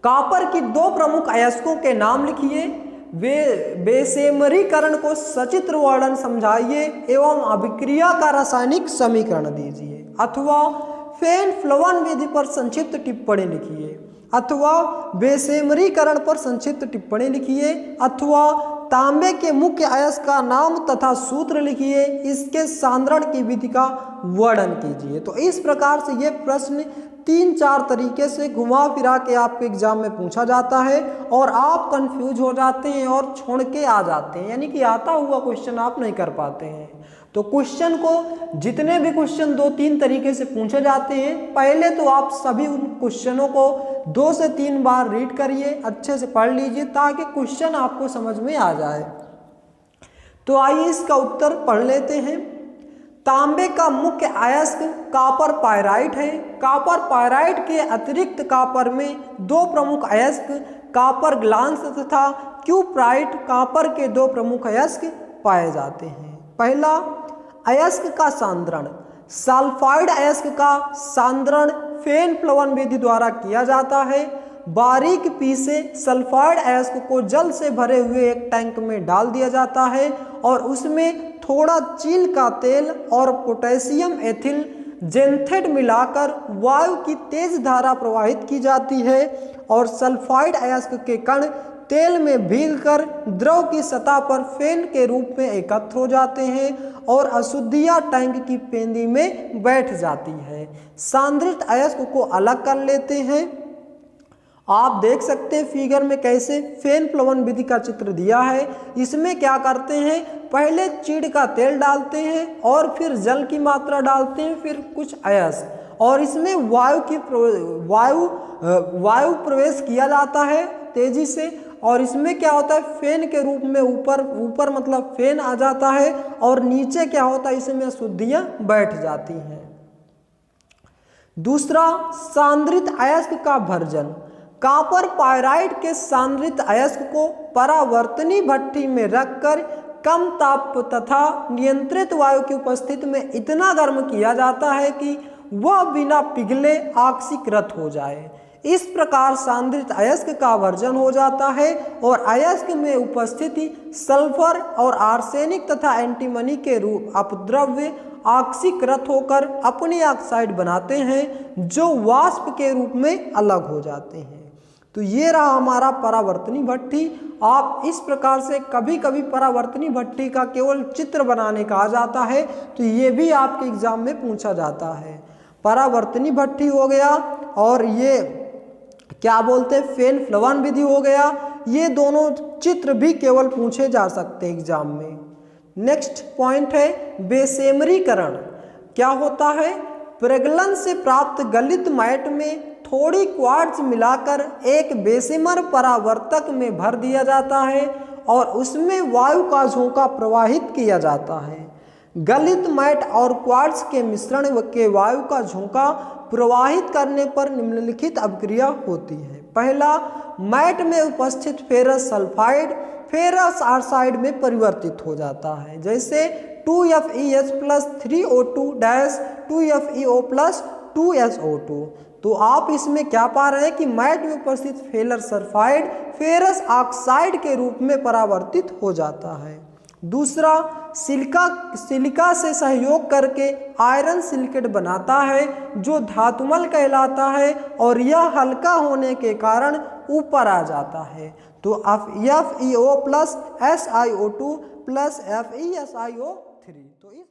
Copper की दो प्रमुख अयस्कों के नाम लिखिए, वे बेसेमरीकरण को सचित्र वर्णन समझाइए एवं अभिक्रिया का रासायनिक समीकरण दीजिए। अथवा फेन फ्लोवन विधि पर संक्षिप्त टिप्पणी लिखिए, अथवा बेसेमरीकरण पर संक्षिप्त टिप्पणी लिखिए, अथवा तांबे के मुख्य अयस्क का नाम तथा सूत्र लिखिए, इसके सांद्रण की विधि का वर्णन कीजिए। तो इस प्रकार से ये प्रश्न 3-4 तरीके से घुमा फिरा के आपके एग्जाम में पूछा जाता है और आप कंफ्यूज हो जाते हैं और छोड़ के आ जाते हैं, यानी कि आता हुआ क्वेश्चन आप नहीं कर पाते हैं। तो क्वेश्चन को जितने भी क्वेश्चन 2-3 तरीके से पूछे जाते हैं, पहले तो आप सभी उन क्वेश्चनों को 2 से 3 बार रीड करिए, अच्छे से पढ़ लीजिए ताकि क्वेश्चन आपको समझ में आ जाए। तो आइए इसका उत्तर पढ़ लेते हैं। तांबे का मुख्य अयस्क कॉपर पायराइट है। कॉपर पायराइट के अतिरिक्त कॉपर में 2 प्रमुख अयस्क कॉपर ग्लांस तथा क्यूप्राइट कॉपर के 2 प्रमुख अयस्क पाए जाते हैं। पहला अयस्क का सांद्रण, सल्फाइड अयस्क का सांद्रण फेन फ्लोवन विधि द्वारा किया जाता है। बारीक पीसे सल्फाइड अयस्क को जल से भरे हुए एक टैंक में डाल दिया जाता है और उसमें थोड़ा चील का तेल और पोटेशियम एथिल जेंथेट मिलाकर वायु की तेज धारा प्रवाहित की जाती है और सल्फाइड अयस्क के कण तेल में भीगकर द्रव की सतह पर फेन के रूप में एकत्र हो जाते हैं और अशुद्धियां टैंक की पेंदी में बैठ जाती है। सांद्रित अयस्क को अलग कर लेते हैं। आप देख सकते हैं फिगर में कैसे फेन फ्लोवन विधि का चित्र दिया है। इसमें क्या करते हैं, पहले चीड़ का तेल डालते हैं और फिर जल की मात्रा डालते हैं, फिर कुछ अयस्क, और इसमें वायु प्रवेश किया जाता है तेजी से, और इसमें क्या होता है फेन के रूप में ऊपर मतलब फेन आ जाता है और नीचे क्या होता है इसमें अशुद्धियां बैठ जाती हैं। दूसरा सांद्रित अयस्क का भर्जन, कॉपर पायराइट के सांद्रित अयस्क को परावर्तनी भट्ठी में रखकर कम ताप तथा नियंत्रित वायु की उपस्थिति में इतना गर्म किया जाता है कि वह बिना पिघले ऑक्सीकृत हो जाए। इस प्रकार सांद्रित अयस्क का वर्जन हो जाता है और अयस्क में उपस्थिति सल्फर और आर्सेनिक तथा एंटीमनी के रूप अपद्रव्य ऑक्सीकृत होकर अपनी ऑक्साइड बनाते हैं जो वाष्प के रूप में अलग हो जाते हैं। तो ये रहा हमारा परावर्तनी भट्ठी। आप इस प्रकार से कभी कभी परावर्तनी भट्ठी का केवल चित्र बनाने का आ जाता है, तो ये भी आपके एग्जाम में पूछा जाता है। परावर्तनी भट्ठी हो गया और ये क्या बोलते हैं फेन फ्लोवन विधि हो गया। ये दोनों चित्र भी केवल पूछे जा सकते हैं एग्जाम में। नेक्स्ट पॉइंट है बेसेमरीकरण। क्या होता है, प्रगलन से प्राप्त गलित मैट में थोड़ी क्वार्ट्ज मिलाकर एक बेसेमर परावर्तक में भर दिया जाता है और उसमें वायु का झोंका प्रवाहित किया जाता है। गलित मैट और क्वार्ट्ज के मिश्रण के वायु का झोंका प्रवाहित करने पर निम्नलिखित अभिक्रिया होती है। पहला, मैट में उपस्थित फेरस सल्फाइड फेरस ऑक्साइड में परिवर्तित हो जाता है, जैसे 2FeS plus 3O2 dash 2FeO plus 2SO2। तो आप इसमें क्या पा रहे हैं कि मैट में उपस्थित फेरस सल्फाइड फेरस ऑक्साइड के रूप में परावर्तित हो जाता है। दूसरा, सिलिका से सहयोग करके आयरन सिलिकेट बनाता है जो धातुमल कहलाता है और यह हल्का होने के कारण ऊपर आ जाता है। तो FeO plus SiO2 plus FeSiO3। तो इस